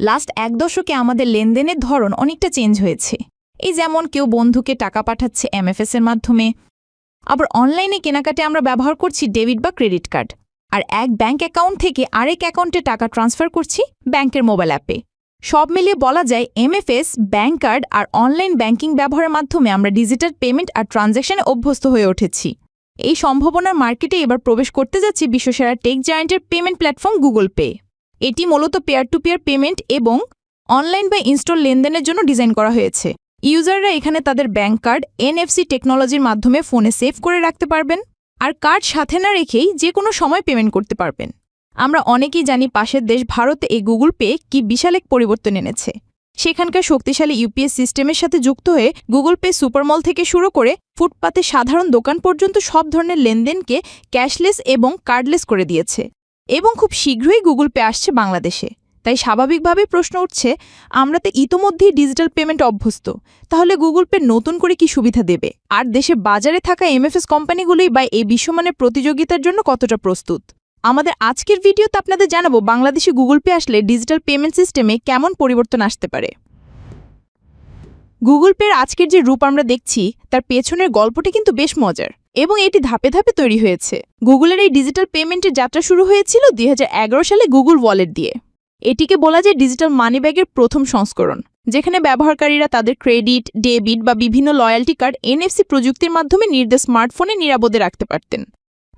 Last 1 দশকে আমাদের লেনদেনের ধরন অনেকটা চেঞ্জ হয়েছে। এই যেমন কেউ বন্ধুকে টাকা পাঠাচ্ছে এমএফএস এর মাধ্যমে, আবার অনলাইনে কেনাকাটায় আমরা ব্যবহার করছি ডেবিট বা ক্রেডিট কার্ড, আর এক ব্যাঙ্ক অ্যাকাউন্ট থেকে আরেক অ্যাকাউন্টে টাকা ট্রান্সফার করছি ব্যাংকের মোবাইল অ্যাপে। সব মিলিয়ে বলা যায় এমএফএস, ব্যাংক কার্ড আর অনলাইন ব্যাংকিং ব্যবহারের মাধ্যমে আমরা ডিজিটাল পেমেন্ট আর ট্রানজ্যাকশনে অভ্যস্ত হয়ে উঠেছি। এই সম্ভাবনার মার্কেটে এবার প্রবেশ করতে যাচ্ছে বিশ্বসেরা টেক জায়ান্টের পেমেন্ট প্ল্যাটফর্ম গুগল পে। এটি মূলত পেয়ার টু পেয়ার পেমেন্ট এবং অনলাইন বা ইনস্টল লেনদেনের জন্য ডিজাইন করা হয়েছে। ইউজাররা এখানে তাদের ব্যাংক কার্ড এনএফসি টেকনোলজির মাধ্যমে ফোনে সেভ করে রাখতে পারবেন, আর কার্ড সাথে না রেখেই যে কোনো সময় পেমেন্ট করতে পারবেন। আমরা অনেকেই জানি পাশের দেশ ভারতে এই গুগল পে কি বিশাল এক পরিবর্তন এনেছে। সেখানকার শক্তিশালী ইউপিএস সিস্টেমের সাথে যুক্ত হয়ে গুগল পে সুপারমল থেকে শুরু করে ফুটপাতে সাধারণ দোকান পর্যন্ত সব ধরনের লেনদেনকে ক্যাশলেস এবং কার্ডলেস করে দিয়েছে, এবং খুব শীঘ্রই গুগল পে আসছে বাংলাদেশে। তাই স্বাভাবিকভাবেই প্রশ্ন উঠছে, আমরা তো ইতোমধ্যেই ডিজিটাল পেমেন্ট অভ্যস্ত, তাহলে গুগল পে নতুন করে কি সুবিধা দেবে? আর দেশে বাজারে থাকা এমএফএস কোম্পানিগুলোই বা এই বিশ্বমানের প্রতিযোগিতার জন্য কতটা প্রস্তুত? আমাদের আজকের ভিডিওতে আপনাদের জানাবো বাংলাদেশে গুগল পে আসলে ডিজিটাল পেমেন্ট সিস্টেমে কেমন পরিবর্তন আসতে পারে। গুগল পের আজকের যে রূপ আমরা দেখছি তার পেছনের গল্পটি কিন্তু বেশ মজার, এবং এটি ধাপে ধাপে তৈরি হয়েছে। গুগলের এই ডিজিটাল পেমেন্টের যাত্রা শুরু হয়েছিল 2011 সালে গুগল ওয়ালেট দিয়ে। এটিকে বলা যায় ডিজিটাল মানিব্যাগের প্রথম সংস্করণ, যেখানে ব্যবহারকারীরা তাদের ক্রেডিট, ডেবিট বা বিভিন্ন লয়্যাল্টি কার্ড এনএফসি প্রযুক্তির মাধ্যমে নির্দেশ স্মার্টফোনে নিরাপদে রাখতে পারতেন।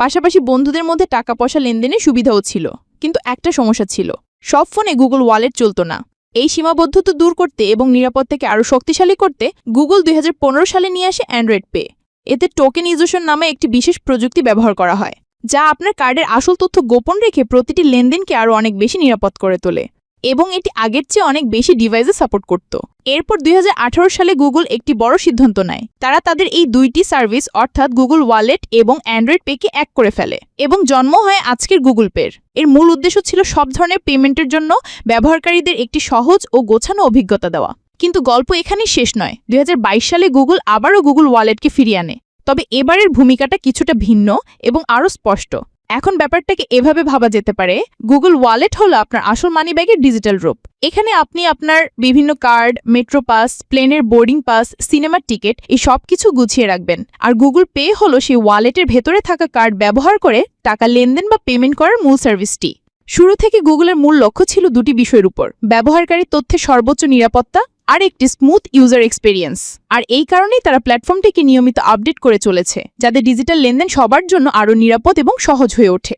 পাশাপাশি বন্ধুদের মধ্যে টাকা পয়সা লেনদেনের সুবিধাও ছিল। কিন্তু একটা সমস্যা ছিল, সব ফোনে গুগল ওয়ালেট চলত না। এই সীমাবদ্ধতা দূর করতে এবং নিরাপত্তাকে আরও শক্তিশালী করতে গুগল 2015 সালে নিয়ে আসে অ্যান্ড্রয়েড পে। এতে টোকেনাইজেশন নামে একটি বিশেষ প্রযুক্তি ব্যবহার করা হয়, যা আপনার কার্ডের আসল তথ্য গোপন রেখে প্রতিটি লেনদেনকে আরও অনেক বেশি নিরাপদ করে তোলে, এবং এটি আগের চেয়ে অনেক বেশি ডিভাইসে সাপোর্ট করত। এরপর 2018 সালে গুগল একটি বড় সিদ্ধান্ত নেয়। তারা তাদের এই দুইটি সার্ভিস অর্থাৎ গুগল ওয়ালেট এবং অ্যান্ড্রয়েড পেকে এক করে ফেলে, এবং জন্ম হয় আজকের গুগল পের। এর মূল উদ্দেশ্য ছিল সব ধরনের পেমেন্টের জন্য ব্যবহারকারীদের একটি সহজ ও গোছানো অভিজ্ঞতা দেওয়া। কিন্তু গল্প এখানেই শেষ নয়। 2022 সালে গুগল আবারও গুগল ওয়ালেটকে ফিরিয়ে আনে, তবে এবারের ভূমিকাটা কিছুটা ভিন্ন এবং আরও স্পষ্ট। এখন ব্যাপারটাকে এভাবে ভাবা যেতে পারে, গুগল ওয়ালেট হলো আপনার আসল মানিব্যাগের ডিজিটাল রূপ। এখানে আপনি আপনার বিভিন্ন কার্ড, মেট্রো পাস, প্লেনের বোর্ডিং পাস, সিনেমার টিকিট এই সব কিছু গুছিয়ে রাখবেন। আর গুগল পে হলো সেই ওয়ালেটের ভেতরে থাকা কার্ড ব্যবহার করে টাকা লেনদেন বা পেমেন্ট করার মূল সার্ভিসটি। শুরু থেকে গুগলের মূল লক্ষ্য ছিল দুটি বিষয়ের উপর: ব্যবহারকারীর তথ্যের সর্বোচ্চ নিরাপত্তা আর একটি স্মুথ ইউজার এক্সপেরিয়েন্স। আর এই কারণেই তারা প্ল্যাটফর্মটিকে নিয়মিত আপডেট করে চলেছে, যাতে ডিজিটাল লেনদেন সবার জন্য আরও নিরাপদ এবং সহজ হয়ে ওঠে।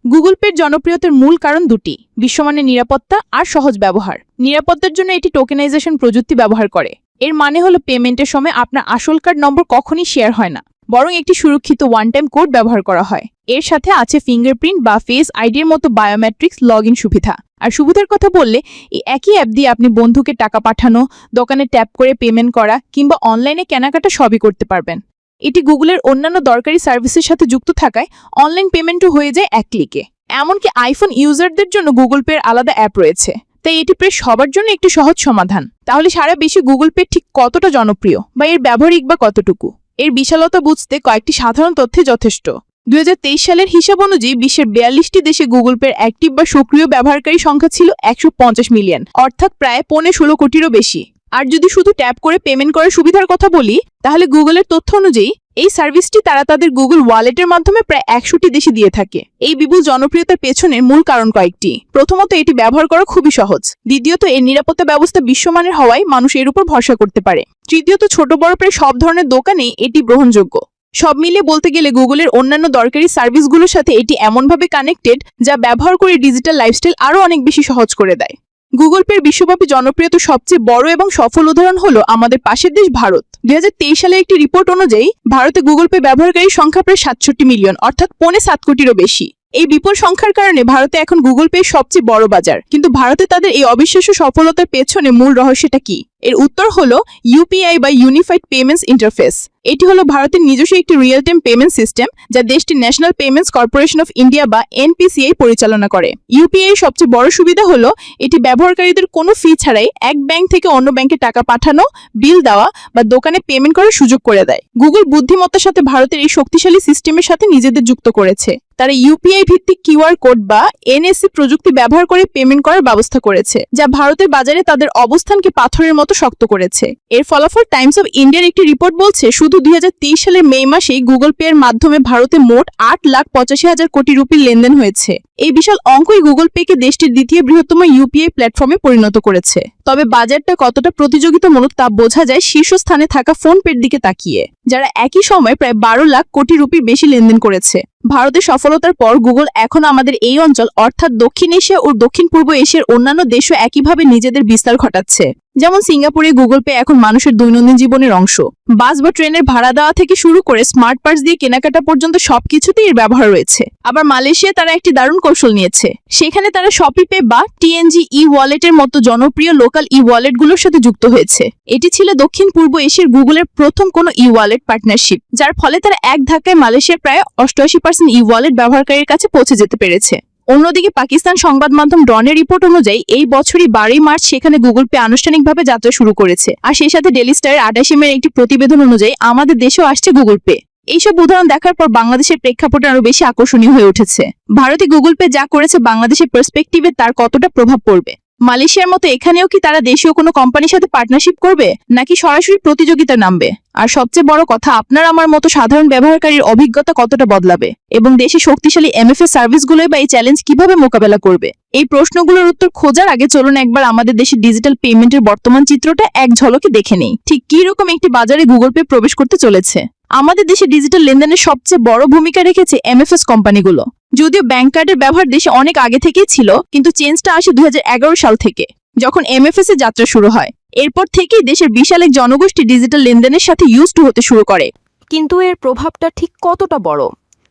গুগল পের জনপ্রিয়তার মূল কারণ দুটি: বিশ্বমানের নিরাপত্তা আর সহজ ব্যবহার। নিরাপত্তার জন্য এটি টোকেনাইজেশন প্রযুক্তি ব্যবহার করে। এর মানে হলো পেমেন্টের সময় আপনার আসল কার্ড নম্বর কখনই শেয়ার হয় না, বরং একটি সুরক্ষিত ওয়ান টাইম কোড ব্যবহার করা হয়। এর সাথে আছে ফিঙ্গারপ্রিন্ট বা ফেস আইডির মতো বায়োমেট্রিক্স লগ ইন সুবিধা। আর সুবিধার কথা বললে, এই একই অ্যাপ দিয়ে আপনি বন্ধুকে টাকা পাঠানো, দোকানে ট্যাপ করে পেমেন্ট করা কিংবা অনলাইনে কেনাকাটা সবই করতে পারবেন। এটি গুগলের অন্যান্য দরকারি সার্ভিসের সাথে যুক্ত থাকায় অনলাইন পেমেন্টও হয়ে যায় এক ক্লিকে। এমনকি আইফোন ইউজারদের জন্য গুগল পের আলাদা অ্যাপ রয়েছে, তাই এটি প্রায় সবার জন্য একটি সহজ সমাধান। তাহলে সারা বিশ্বে গুগল পে ঠিক কতটা জনপ্রিয় বা এর ব্যবহারিক বা কতটুকু? এর বিশালতা বুঝতে কয়েকটি সাধারণ তথ্যে যথেষ্ট। 2023 সালের হিসাব অনুযায়ী বিশ্বের 42টি দেশে গুগল পের অ্যাক্টিভ বা সক্রিয় ব্যবহারকারী সংখ্যা ছিল 150 মিলিয়ন, অর্থাৎ প্রায় 16 কোটিরও বেশি। আর যদি শুধু ট্যাপ করে পেমেন্ট করার সুবিধার কথা বলি, তাহলে গুগলের তথ্য অনুযায়ী এই সার্ভিসটি তারা তাদের গুগল ওয়ালেটের মাধ্যমে প্রায় 100টি দেশে দিয়ে থাকে। এই বিপুল জনপ্রিয়তার পেছনের মূল কারণ কয়েকটি। প্রথমত, এটি ব্যবহার করা খুবই সহজ। দ্বিতীয়ত, এর নিরাপত্তা ব্যবস্থা বিশ্বমানের হওয়ায় মানুষ এর উপর ভরসা করতে পারে। তৃতীয়ত, ছোট বড় প্রায় সব ধরনের দোকানেই এটি গ্রহণযোগ্য। সব মিলিয়ে বলতে গেলে গুগলের অন্যান্য দরকারি সার্ভিসগুলোর সাথে এটি এমনভাবে কানেক্টেড, যা ব্যবহার করে ডিজিটাল লাইফস্টাইল আরও অনেক বেশি সহজ করে দেয়। গুগল পের বিশ্বব্যাপী জনপ্রিয়তার সবচেয়ে বড় এবং সফল উদাহরণ হলো আমাদের পাশের দেশ ভারত। 2023 সালের একটি রিপোর্ট অনুযায়ী ভারতে গুগল পে ব্যবহারকারীর সংখ্যা প্রায় 67 মিলিয়ন, অর্থাৎ 7 কোটিরও বেশি। এই বিপুল সংখ্যার কারণে ভারতে এখন গুগল পে সবচেয়ে বড় বাজার। কিন্তু ভারতে তাদের এই অবিশ্বাস্য সফলতার পেছনে মূল রহস্যটা কি? এর উত্তর হলো ইউপিআই বা ইউনিফাইড পেমেন্টস ইন্টারফেস। এটি হলো ভারতের নিজস্ব একটি রিয়েল টাইম পেমেন্ট সিস্টেম, যা দেশটির national payments corporation of India বা এনপিসিআই পরিচালনা করে। ইউপিআই সবচেয়ে বড় সুবিধা হলো এটি ব্যবহারকারীদের কোনো ফি ছাড়াই এক ব্যাংক থেকে অন্য ব্যাংকে টাকা পাঠানো, বিল দেওয়া বা দোকানে পেমেন্ট করার সুযোগ করে দেয়। গুগল বুদ্ধিমত্তার সাথে ভারতের এই শক্তিশালী সিস্টেমের সাথে নিজেদের যুক্ত করেছে। তারা ইউপিআই ভিত্তিক কিউআর কোড বা এনএসসি প্রযুক্তি ব্যবহার করে পেমেন্ট করার ব্যবস্থা করেছে, যা ভারতের বাজারে তাদের অবস্থানকে পাথরের মতো শক্ত করেছে। এর ফলাফল টাইমস অফ ইন্ডিয়ার একটি রিপোর্ট বলছে, শুধু 2023 সালের মে মাসেই গুগল পে এর মাধ্যমে ভারতে মোট 8,85,000 কোটি রুপির লেনদেন হয়েছে। এই বিশাল অঙ্কই গুগল পেকে দেশটির দ্বিতীয় বৃহত্তম ইউপিআই প্ল্যাটফর্মে পরিণত করেছে। তবে বাজারটা কতটা প্রতিযোগিতামূলক তা বোঝা যায় শীর্ষস্থানে থাকা ফোনপের দিকে তাকিয়ে, যারা একই সময়ে প্রায় 12 লাখ কোটি রুপির বেশি লেনদেন করেছে। ভারতের সফলতার পর গুগল এখন আমাদের এই অঞ্চল অর্থাৎ দক্ষিণ এশিয়া ও দক্ষিণ পূর্ব এশিয়ার অন্যান্য দেশও একইভাবে নিজেদের বিস্তার ঘটাচ্ছে। যেমন সিঙ্গাপুরে গুগল পে এখন মানুষের দৈনন্দিন জীবনের অংশ। বাস বা ট্রেনের ভাড়া দেওয়া থেকে শুরু করে স্মার্ট পার্স দিয়ে কেনাকাটা পর্যন্ত সবকিছুতেই এর ব্যবহার রয়েছে। আবার মালয়েশিয়া তারা একটি দারুণ কৌশল নিয়েছে। সেখানে তারা শপি পে বা টিএনজি ই ওয়ালেটের মতো জনপ্রিয় লোকাল ই ওয়ালেটগুলোর সাথে যুক্ত হয়েছে। এটি ছিল দক্ষিণ পূর্ব এশিয়ার গুগলের প্রথম কোনো ই ওয়ালেট পার্টনারশিপ, যার ফলে তারা এক ধাক্কায় মালয়েশিয়ার প্রায় 88% ই ওয়ালেট ব্যবহারকারীর কাছে পৌঁছে যেতে পেরেছে। অন্যদিকে পাকিস্তান সংবাদ মাধ্যম ডনের রিপোর্ট অনুযায়ী এই বছরই 12 মার্চ সেখানে গুগল পে আনুষ্ঠানিকভাবে যাত্রা শুরু করেছে। আর সেই সাথে ডেইলি স্টারের 28 একটি প্রতিবেদন অনুযায়ী আমাদের দেশেও আসছে গুগল পে। এইসব উদাহরণ দেখার পর বাংলাদেশের প্রেক্ষাপটে আরো বেশি আকর্ষণীয় হয়ে উঠেছে। ভারতে গুগল পে যা করেছে বাংলাদেশের পার্সপেক্টিভে তার কতটা প্রভাব পড়বে। মালয়েশিয়ার মতো এখানেও কি তারা দেশীয় কোনো কোম্পানির সাথে পার্টনারশিপ করবে, নাকি সরাসরি প্রতিযোগিতা নামবে? আর সবচেয়ে বড় কথা, আপনার আমার মতো সাধারণ ব্যবহারকারীর অভিজ্ঞতা কতটা বদলাবে এবং দেশে শক্তিশালী এমএফএস সার্ভিসগুলোই বা এই চ্যালেঞ্জ কিভাবে মোকাবেলা করবে? এই প্রশ্নগুলোর উত্তর খোঁজার আগে চলুন একবার আমাদের দেশের ডিজিটাল পেমেন্টের বর্তমান চিত্রটা এক ঝলকে দেখে নেই। ঠিক কি রকম একটি বাজারে গুগল পে প্রবেশ করতে চলেছে। আমাদের দেশে ডিজিটাল লেনদেনের সবচেয়ে বড় ভূমিকা রেখেছে এমএফএস কোম্পানিগুলো। যদিও ব্যাংক কার্ডের ব্যবহার দেশে অনেক আগে থেকেই ছিল, কিন্তু চেঞ্জটা আসে 2011 সাল থেকে, যখন এমএফএস এর যাত্রা শুরু হয়। এরপর থেকেই দেশের বিশাল এক জনগোষ্ঠী ডিজিটাল লেনদেনের সাথে ইউজড হতে শুরু করে। কিন্তু এর প্রভাবটা ঠিক কতটা বড়?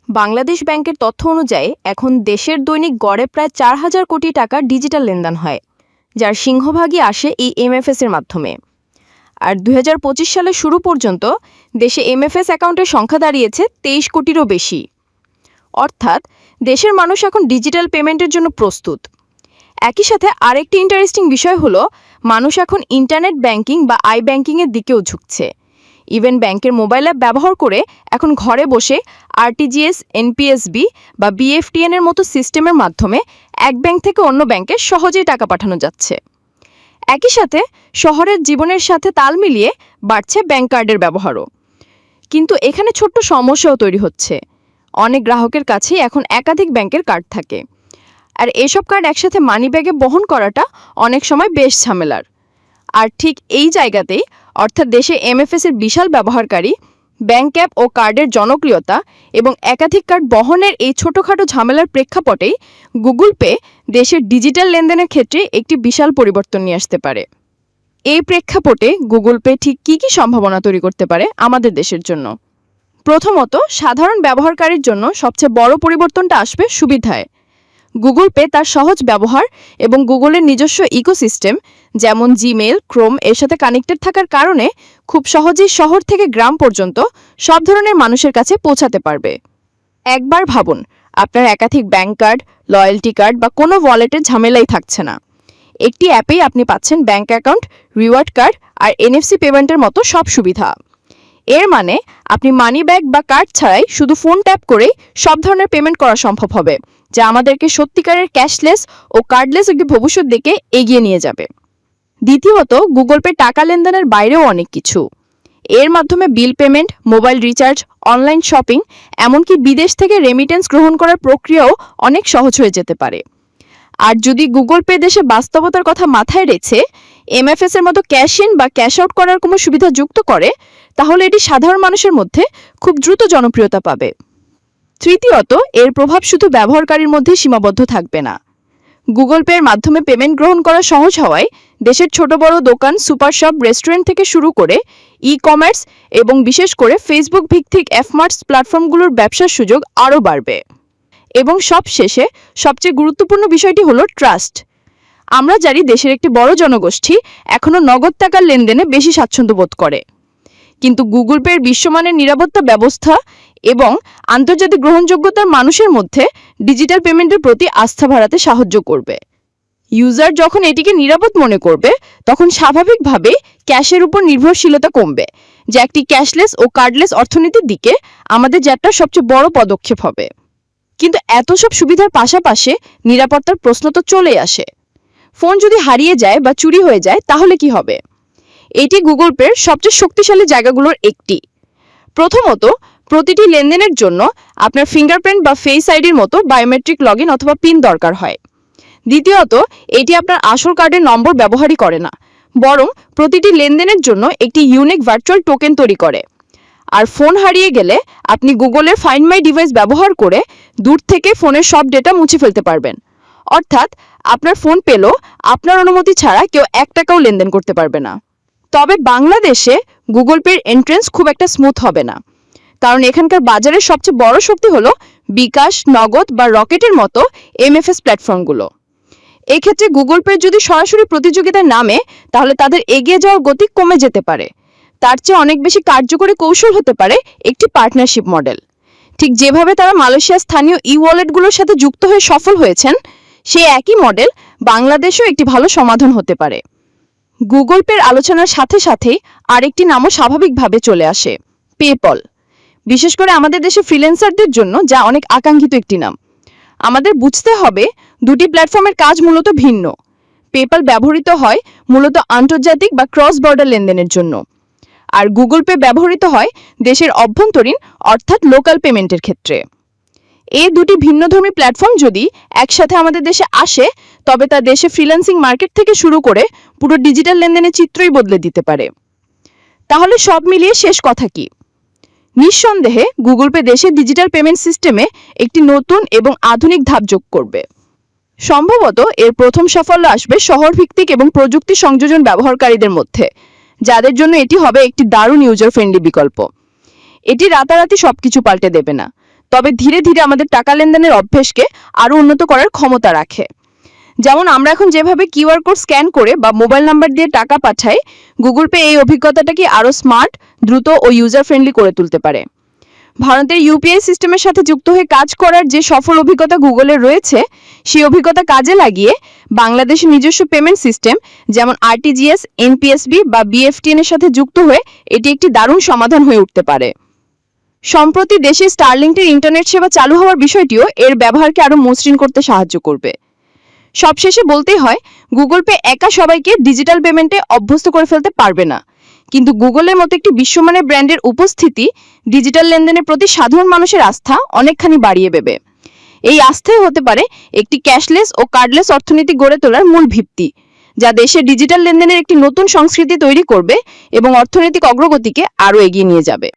বাংলাদেশ ব্যাংকের তথ্য অনুযায়ী এখন দেশের দৈনিক গড়ে প্রায় 4,000 কোটি টাকা ডিজিটাল লেনদেন হয়, যার সিংহভাগই আসে এই এমএফএস এর মাধ্যমে। আর 2025 সালের শুরু পর্যন্ত দেশে এমএফএস অ্যাকাউন্টের সংখ্যা দাঁড়িয়েছে 23 কোটিরও বেশি। অর্থাৎ দেশের মানুষ এখন ডিজিটাল পেমেন্টের জন্য প্রস্তুত। একই সাথে আরেকটি ইন্টারেস্টিং বিষয় হলো, মানুষ এখন ইন্টারনেট ব্যাংকিং বা আই ব্যাংকিংয়ের দিকেও ঝুঁকছে। ইভেন ব্যাংকের মোবাইল অ্যাপ ব্যবহার করে এখন ঘরে বসে আরটিজিএস, এনপিএসবি বা বিএফটিএন এর মতো সিস্টেমের মাধ্যমে এক ব্যাংক থেকে অন্য ব্যাংকে সহজেই টাকা পাঠানো যাচ্ছে। একই সাথে শহরের জীবনের সাথে তাল মিলিয়ে বাড়ছে ব্যাংক কার্ডের ব্যবহারও। কিন্তু এখানে ছোট্ট সমস্যাও তৈরি হচ্ছে। অনেক গ্রাহকের কাছেই এখন একাধিক ব্যাংকের কার্ড থাকে, আর এসব কার্ড একসাথে মানিব্যাগে বহন করাটা অনেক সময় বেশ ঝামেলার। আর ঠিক এই জায়গাতেই, অর্থাৎ দেশে এমএফএস এর বিশাল ব্যবহারকারী, ব্যাংক অ্যাপ ও কার্ডের জনপ্রিয়তা এবং একাধিক কার্ড বহনের এই ছোটখাটো ঝামেলার প্রেক্ষাপটেই গুগল পে দেশের ডিজিটাল লেনদেনের ক্ষেত্রে একটি বিশাল পরিবর্তন নিয়ে আসতে পারে। এই প্রেক্ষাপটে গুগল পে ঠিক কী কী সম্ভাবনা তৈরি করতে পারে আমাদের দেশের জন্য? প্রথমত, সাধারণ ব্যবহারকারীর জন্য সবচেয়ে বড় পরিবর্তনটা আসবে সুবিধায়। গুগল পে তার সহজ ব্যবহার এবং গুগলের নিজস্ব ইকোসিস্টেম যেমন জিমেইল, ক্রোম এর সাথে কানেক্টেড থাকার কারণে খুব সহজেই শহর থেকে গ্রাম পর্যন্ত সব ধরনের মানুষের কাছে পৌঁছাতে পারবে। একবার ভাবুন, আপনার একাধিক ব্যাংক কার্ড, লয়্যালটি কার্ড বা কোনো ওয়ালেটের ঝামেলাই থাকছে না। একটি অ্যাপেই আপনি পাচ্ছেন ব্যাংক অ্যাকাউন্ট, রিওয়ার্ড কার্ড আর এনএফসি পেমেন্টের মতো সব সুবিধা। এর মানে আপনি মানি ব্যাগ বা কার্ড ছাড়াই শুধু ফোন ট্যাপ করেই সব ধরনের পেমেন্ট করা সম্ভব হবে, যা আমাদেরকে সত্যিকারের ক্যাশলেস ও কার্ডলেস একটি ভবিষ্যৎ দিকে এগিয়ে নিয়ে যাবে। দ্বিতীয়ত, গুগল পে টাকা লেনদেনের বাইরেও অনেক কিছু। এর মাধ্যমে bill payment, mobile recharge, online shopping, এমনকি বিদেশ থেকে রেমিটেন্স গ্রহণ করার প্রক্রিয়াও অনেক সহজ হয়ে যেতে পারে। আর যদি গুগল পে দেশে বাস্তবতার কথা মাথায় রেখে এমএফএস এর মতো ক্যাশ ইন বা ক্যাশ আউট করার কোনো সুবিধা যুক্ত করে, তাহলে এটি সাধারণ মানুষের মধ্যে খুব দ্রুত জনপ্রিয়তা পাবে। তৃতীয়ত, এর প্রভাব শুধু ব্যবহারকারীর মধ্যে সীমাবদ্ধ থাকবে না। গুগল পের মাধ্যমে পেমেন্ট গ্রহণ করা সহজ হওয়ায় দেশের ছোট বড় দোকান, সুপার শপ, রেস্টুরেন্ট থেকে শুরু করে ই কমার্স এবং বিশেষ করে ফেসবুক ভিত্তিক এফমার্টস প্ল্যাটফর্মগুলোর ব্যবসার সুযোগ আরও বাড়বে। এবং সবশেষে সবচেয়ে গুরুত্বপূর্ণ বিষয়টি হলো ট্রাস্ট। আমরা জানি দেশের একটি বড় জনগোষ্ঠী এখনও নগদ টাকার লেনদেনে বেশি স্বাচ্ছন্দ্য বোধ করে, কিন্তু গুগল পের বিশ্বমানের নিরাপত্তা ব্যবস্থা এবং আন্তর্জাতিক গ্রহণযোগ্যতার মানুষের মধ্যে ডিজিটাল পেমেন্টের প্রতি আস্থা বাড়াতে সাহায্য করবে। ইউজার যখন এটিকে নিরাপদ মনে করবে, তখন স্বাভাবিকভাবে ক্যাশের উপর নির্ভরশীলতা কমবে, যা একটি ক্যাশলেস ও কার্ডলেস অর্থনীতির দিকে আমাদের যাত্রার সবচেয়ে বড় পদক্ষেপ হবে। কিন্তু এত সব সুবিধার পাশাপাশি নিরাপত্তার প্রশ্ন তো চলেই আসে। ফোন যদি হারিয়ে যায় বা চুরি হয়ে যায় তাহলে কি হবে? এটি গুগল পের সবচেয়ে শক্তিশালী জায়গাগুলোর একটি। প্রথমত, প্রতিটি লেনদেনের জন্য আপনার ফিঙ্গারপ্রিন্ট বা ফেস আইডির মতো বায়োমেট্রিক লগইন অথবা পিন দরকার হয়। দ্বিতীয়ত, এটি আপনার আসল কার্ডের নম্বর ব্যবহারই করে না, বরং প্রতিটি লেনদেনের জন্য একটি ইউনিক ভার্চুয়াল টোকেন তৈরি করে। আর ফোন হারিয়ে গেলে আপনি গুগলের ফাইন্ড মাই ডিভাইস ব্যবহার করে দূর থেকে ফোনের সব ডেটা মুছে ফেলতে পারবেন। অর্থাৎ আপনার ফোন পেলেও আপনার অনুমতি ছাড়া কেউ 1 টাকাও লেনদেন করতে পারবে না। তবে বাংলাদেশে গুগল পের এন্ট্রেন্স খুব একটা স্মুথ হবে না, কারণ এখানকার বাজারের সবচেয়ে বড় শক্তি হলো বিকাশ, নগদ বা রকেটের মতো এমএফএস প্ল্যাটফর্মগুলো। এক্ষেত্রে গুগল পের যদি সরাসরি প্রতিযোগিতায় নামে তাহলে তাদের এগিয়ে যাওয়ার গতি কমে যেতে পারে। তার চেয়ে অনেক বেশি কার্যকরী কৌশল হতে পারে একটি পার্টনারশিপ মডেল। ঠিক যেভাবে তারা মালয়েশিয়ার স্থানীয় ওয়ালেটগুলোর সাথে যুক্ত হয়ে সফল হয়েছেন, সেই একই মডেল বাংলাদেশেও একটি ভালো সমাধান হতে পারে। গুগল পের আলোচনার সাথে সাথেই আরেকটি নামও স্বাভাবিকভাবে চলে আসে, পেপল। বিশেষ করে আমাদের দেশে ফ্রিল্যান্সারদের জন্য যা অনেক আকাঙ্ক্ষিত একটি নাম। আমাদের বুঝতে হবে দুটি প্ল্যাটফর্মের কাজ মূলত ভিন্ন। পেপাল ব্যবহৃত হয় মূলত আন্তর্জাতিক বা ক্রস বর্ডার লেনদেনের জন্য, আর গুগল পে ব্যবহৃত হয় দেশের অভ্যন্তরীণ অর্থাৎ লোকাল পেমেন্টের ক্ষেত্রে। এই দুটি ভিন্নধর্মী প্ল্যাটফর্ম যদি একসাথে আমাদের দেশে আসে তবে তা দেশে ফ্রিল্যান্সিং মার্কেট থেকে শুরু করে পুরো ডিজিটাল লেনদেনের চিত্রই বদলে দিতে পারে। তাহলে সব মিলিয়ে শেষ কথা কি? নিঃসন্দেহে গুগল পে দেশের ডিজিটাল পেমেন্ট সিস্টেমে একটি নতুন এবং আধুনিক ধাপ যোগ করবে। সম্ভবত এর প্রথম সাফল্য আসবে শহরভিত্তিক এবং প্রযুক্তি সংযোজন ব্যবহারকারীদের মধ্যে, যাদের জন্য এটি হবে একটি দারুণ ইউজার ফ্রেন্ডলি বিকল্প। এটি রাতারাতি সবকিছু পাল্টে দেবে না, তবে ধীরে ধীরে আমাদের টাকা লেনদেনের অভ্যেসকে আরও উন্নত করার ক্ষমতা রাখে। যেমন আমরা এখন যেভাবে কিউআর কোড স্ক্যান করে বা মোবাইল নাম্বার দিয়ে টাকা পাঠাই, গুগল পে এই অভিজ্ঞতাটাকে আরও স্মার্ট, দ্রুত ও ইউজার ফ্রেন্ডলি করে তুলতে পারে। ভারতের ইউপিআই সিস্টেমের সাথে যুক্ত হয়ে কাজ করার যে সফল অভিজ্ঞতা গুগলের রয়েছে, সেই অভিজ্ঞতা কাজে লাগিয়ে বাংলাদেশের নিজস্ব পেমেন্ট সিস্টেম যেমন আরটিজিএস, এনপিএসবি বা বিএফটিএন এর সাথে যুক্ত হয়ে এটি একটি দারুণ সমাধান হয়ে উঠতে পারে। সম্প্রতি দেশে স্টারলিংকের ইন্টারনেট সেবা চালু হওয়ার বিষয়টিও এর ব্যবহারকে আরও মসৃণ করতে সাহায্য করবে। সবশেষে বলতেই হয়, গুগল পে একা সবাইকে ডিজিটাল পেমেন্টে অভ্যস্ত করে ফেলতে পারবে না, কিন্তু গুগলের মতো একটি বিশ্বমানের ব্র্যান্ডের উপস্থিতি ডিজিটাল লেনদেনের প্রতি সাধারণ মানুষের আস্থা অনেকখানি বাড়িয়ে দেবে। এই আস্থাই হতে পারে একটি ক্যাশলেস ও কার্ডলেস অর্থনীতি গড়ে তোলার মূল ভিত্তি, যা দেশের ডিজিটাল লেনদেনের একটি নতুন সংস্কৃতি তৈরি করবে এবং অর্থনৈতিক অগ্রগতিকে আরও এগিয়ে নিয়ে যাবে।